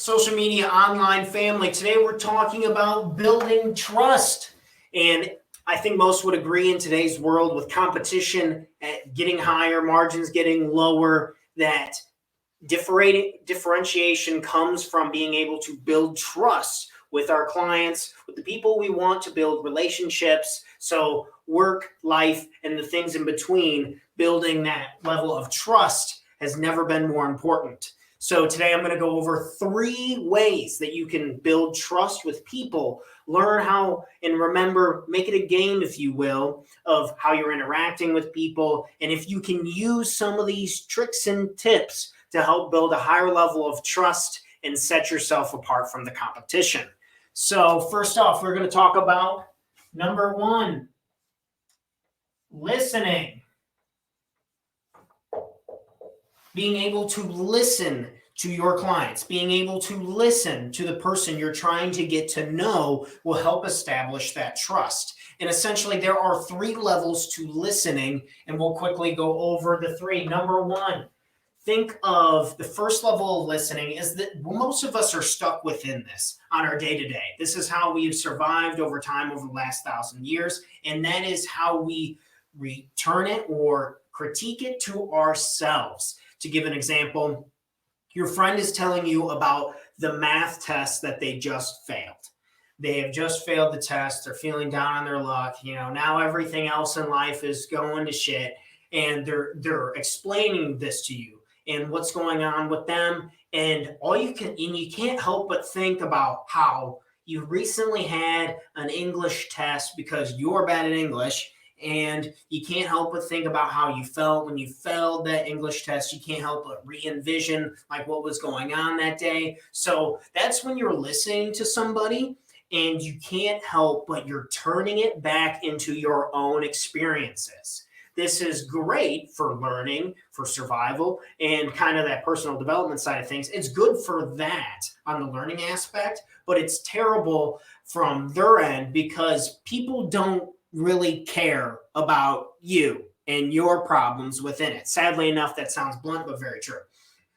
social media online family. Today we're talking about building trust. And I think most would agree in today's world with competition getting higher, margins getting lower, that differentiation comes from being able to build trust with our clients, with the people we want to build relationships. So work, life, and the things in between, building that level of trust has never been more important. So today I'm going to go over 3 ways that you can build trust with people, learn how, and remember, make it a game, if you will, of how you're interacting with people. And if you can use some of these tricks and tips to help build a higher level of trust and set yourself apart from the competition. So first off, we're going to talk about number 1, listening. Being able to listen to your clients, being able to listen to the person you're trying to get to know will help establish that trust. And essentially, there are 3 levels to listening, and we'll quickly go over the 3. Number 1, think of the first level of listening is that most of us are stuck within this on our day-to-day. This is how we've survived over time over the last 1,000 years, and that is how we return it or critique it to ourselves. To give an example, your friend is telling you about the math test that they just failed. They have just failed the test. They're feeling down on their luck. Now everything else in life is going to shit. And they're explaining this to you and what's going on with them. And you can't help but think about how you recently had an English test because you're bad at English. And you can't help but think about how you felt when you failed that English test. You can't help but re-envision like what was going on that day. So that's when you're listening to somebody and you can't help but you're turning it back into your own experiences. This is great for learning, for survival, and kind of that personal development side of things. It's good for that on the learning aspect, but it's terrible from their end because people don't really care about you and your problems within it. Sadly enough, that sounds blunt, but very true.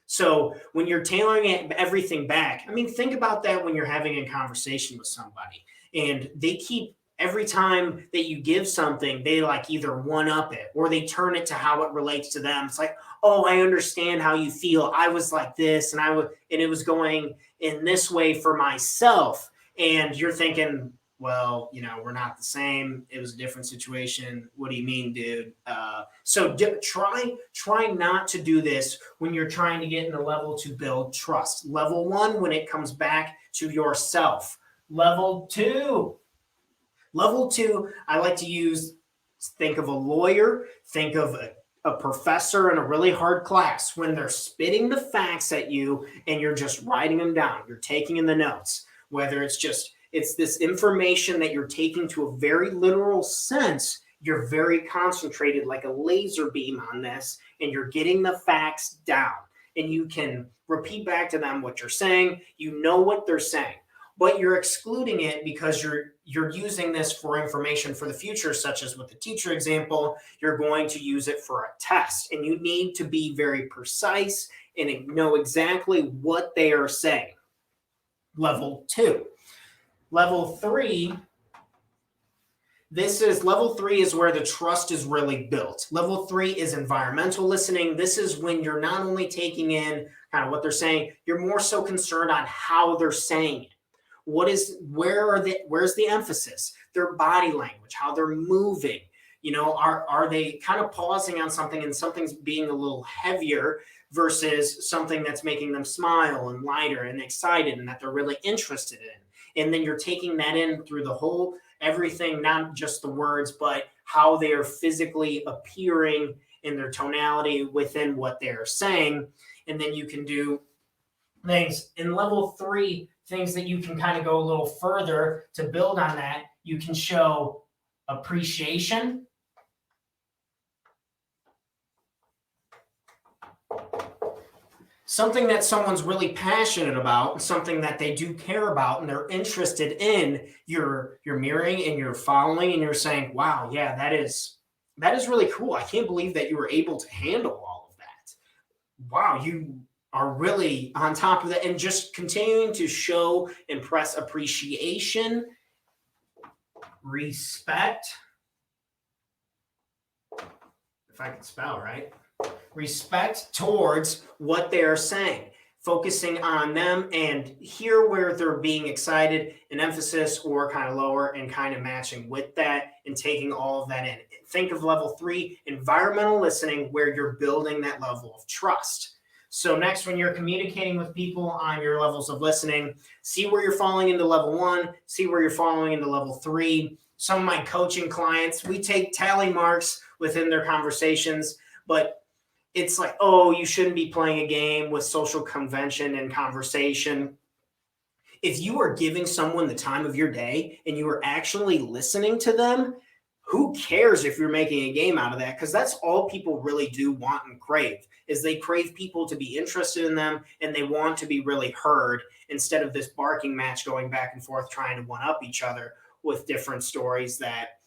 So when you're tailoring everything back, think about that when you're having a conversation with somebody and they keep, every time that you give something, they like either one up it or they turn it to how it relates to them. It's like, oh, I understand how you feel. I was like this and it was going in this way for myself. And you're thinking, well, we're not the same. It was a different situation. What do you mean, dude? So try not to do this when you're trying to get in the level to build trust. Level 1, when it comes back to yourself. Level 2, I like to think of a lawyer, think of a professor in a really hard class when they're spitting the facts at you and you're just writing them down. You're taking in the notes, whether it's this information that you're taking to a very literal sense. You're very concentrated like a laser beam on this, and you're getting the facts down. And you can repeat back to them what you're saying. You know what they're saying, but you're excluding it because you're using this for information for the future, such as with the teacher example, you're going to use it for a test. And you need to be very precise and know exactly what they are saying. Level 2. Level 3 is where the trust is really built. Level 3 is environmental listening. This is when you're not only taking in kind of what they're saying, you're more so concerned on how they're saying it. Where's the emphasis? Their body language, how they're moving. Are they kind of pausing on something and something's being a little heavier versus something that's making them smile and lighter and excited and that they're really interested in. And then you're taking that in through the whole everything, not just the words, but how they are physically appearing in their tonality within what they're saying. And then you can do things in level 3, things that you can kind of go a little further to build on that. You can show appreciation. Something that someone's really passionate about, something that they do care about and they're interested in, you're mirroring and you're following and you're saying, wow, yeah, that is really cool. I can't believe that you were able to handle all of that. Wow, you are really on top of that, and just continuing to show and press appreciation, respect, if I can spell right, respect towards what they are saying, focusing on them and hear where they're being excited, an emphasis or kind of lower, and kind of matching with that and taking all of that in. Think of level 3, environmental listening, where you're building that level of trust. So next, when you're communicating with people on your levels of listening, see where you're falling into level 1, see where you're falling into level 3. Some of my coaching clients, we take tally marks within their conversations, but it's like, oh, you shouldn't be playing a game with social convention and conversation. If you are giving someone the time of your day and you are actually listening to them, who cares if you're making a game out of that? Because that's all people really do want and crave, is they crave people to be interested in them, and they want to be really heard instead of this barking match going back and forth trying to one up each other with different stories that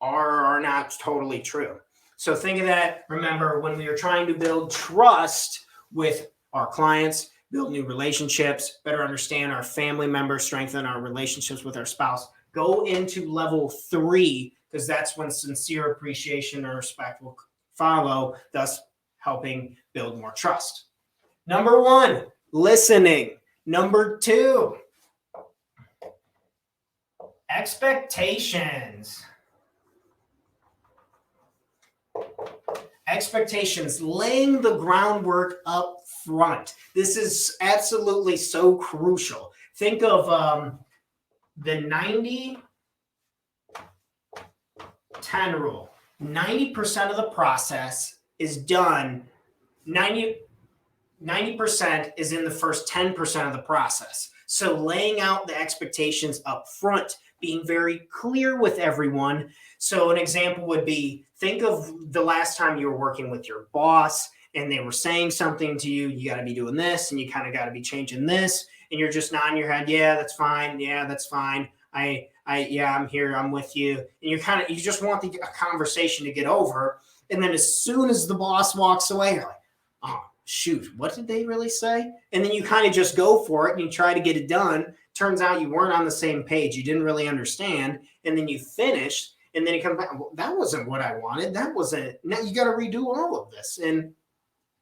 are not totally true. So think of that. Remember, when we are trying to build trust with our clients, build new relationships, better understand our family members, strengthen our relationships with our spouse, go into level 3, because that's when sincere appreciation and respect will follow, thus helping build more trust. Number 1, listening. Number 2, expectations. Expectations, laying the groundwork up front. This is absolutely so crucial. Think of the 90-10 rule. 90% of the process is done. 90% is in the first 10% of the process. So laying out the expectations up front, being very clear with everyone. So an example would be, think of the last time you were working with your boss and they were saying something to you, you got to be doing this and you kind of got to be changing this, and you're just nodding your head, yeah, that's fine. Yeah, that's fine. I'm here, I'm with you. And you just want the conversation to get over. And then as soon as the boss walks away, you're like, oh, shoot, what did they really say? And then you kind of just go for it and you try to get it done. Turns out you weren't on the same page. You didn't really understand. And then you finish, and then you come back, well, that wasn't what I wanted. That wasn't, now you got to redo all of this. And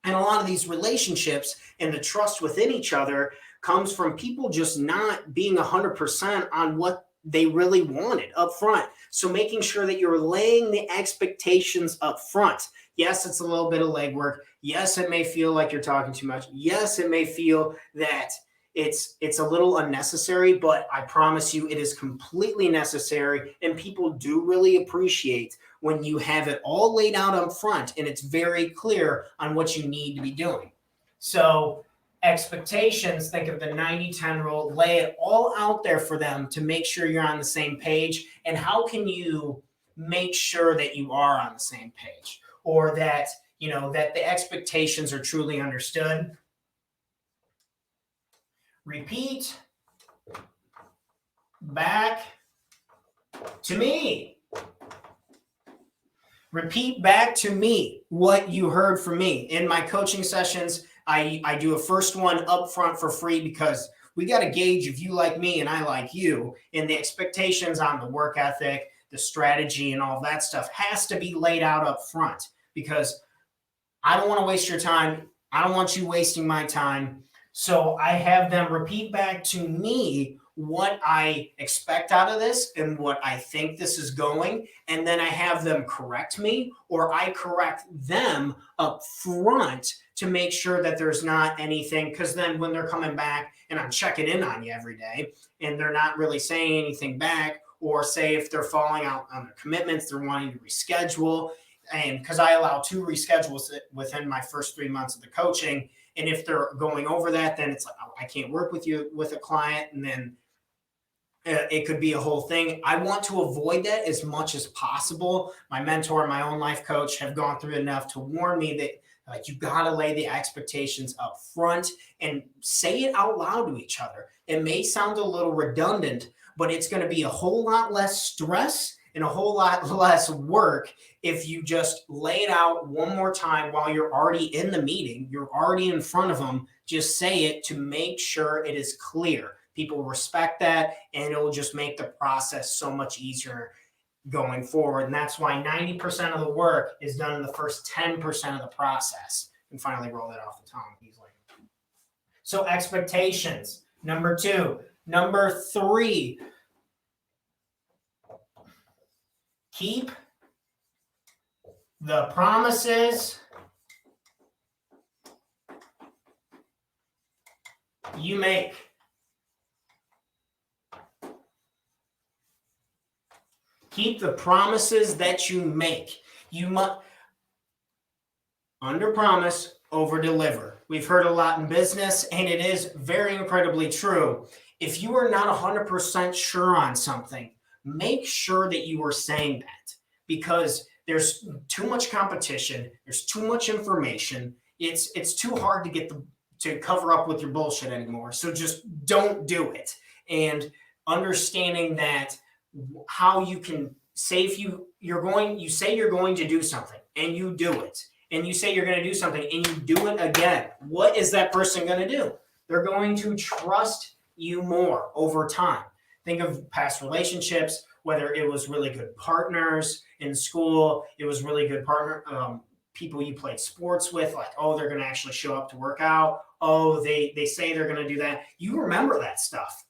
a lot of these relationships and the trust within each other comes from people just not being 100% on what they really wanted up front. So making sure that you're laying the expectations up front. Yes, it's a little bit of legwork. Yes, it may feel like you're talking too much. Yes, it may feel that it's a little unnecessary, but I promise you it is completely necessary. And people do really appreciate when you have it all laid out up front and it's very clear on what you need to be doing. So expectations, think of the 90-10 rule, lay it all out there for them to make sure you're on the same page. And how can you make sure that you are on the same page, or that, that the expectations are truly understood? Repeat back to me. Repeat back to me what you heard from me. In my coaching sessions, I do a first one up front for free, because we got to gauge if you like me and I like you. And the expectations on the work ethic, the strategy, and all that stuff has to be laid out up front, because I don't want to waste your time. I don't want you wasting my time. So I have them repeat back to me what I expect out of this and what I think this is going. And then I have them correct me, or I correct them up front to make sure that there's not anything. Because then when they're coming back and I'm checking in on you every day and they're not really saying anything back, or say if they're falling out on their commitments, they're wanting to reschedule. And because I allow 2 reschedules within my first 3 months of the coaching. And if they're going over that, then it's like, oh, I can't work with you with a client. And then it could be a whole thing. I want to avoid that as much as possible. My mentor and my own life coach have gone through enough to warn me that you got to lay the expectations up front and say it out loud to each other. It may sound a little redundant, but it's going to be a whole lot less stress and a whole lot less work if you just lay it out one more time while you're already in the meeting. You're already in front of them. Just say it to make sure it is clear. People respect that, and it will just make the process so much easier going forward. And that's why 90% of the work is done in the first 10% of the process. And finally roll that off the tongue easily. So expectations, number 2. Number 3, keep the promises you make. Keep the promises that you make. You must under promise, over deliver. We've heard a lot in business, and it is very incredibly true. If you are not 100% sure on something, make sure that you are saying that, because there's too much competition. There's too much information. It's too hard to cover up with your bullshit anymore. So just don't do it. And understanding that how you can say if you say you're going to do something and you do it, and you say you're going to do something and you do it again, what is that person going to do? They're going to trust you more over time. Think of past relationships, whether it was really good partners in school, it was really good people you played sports with, like, oh, they're going to actually show up to work out. Oh, they say they're going to do that. You remember that stuff.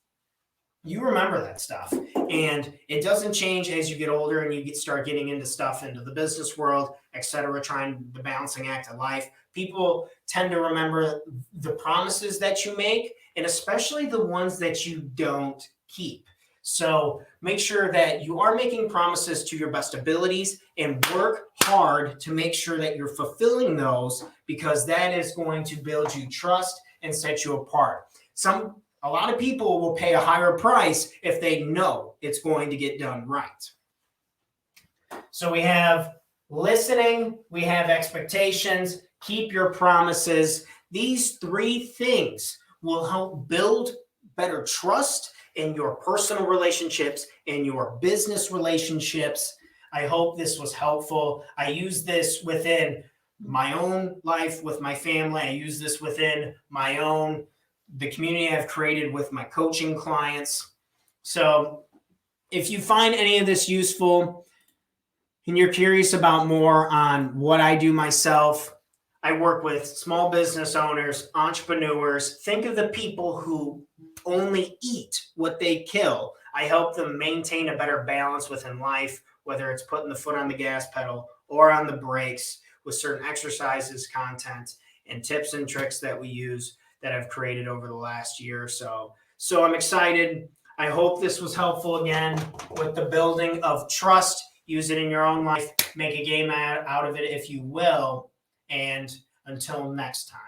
And it doesn't change as you get older and you start getting into stuff into the business world, etc., trying the balancing act of life. People tend to remember the promises that you make, and especially the ones that you don't keep. So make sure that you are making promises to your best abilities and work hard to make sure that you're fulfilling those, because that is going to build you trust and set you apart. A lot of people will pay a higher price if they know it's going to get done right. So we have listening, we have expectations, keep your promises. These 3 things will help build better trust in your personal relationships and your business relationships. I hope this was helpful. I use this within my own life with my family. I use this within the community I've created with my coaching clients. So if you find any of this useful and you're curious about more on what I do myself, I work with small business owners, entrepreneurs. Think of the people who only eat what they kill. I help them maintain a better balance within life, whether it's putting the foot on the gas pedal or on the brakes, with certain exercises, content, and tips and tricks that we use that I've created over the last year or so. So I'm excited. I hope this was helpful again with the building of trust. Use it in your own life. Make a game out of it if you will. And until next time.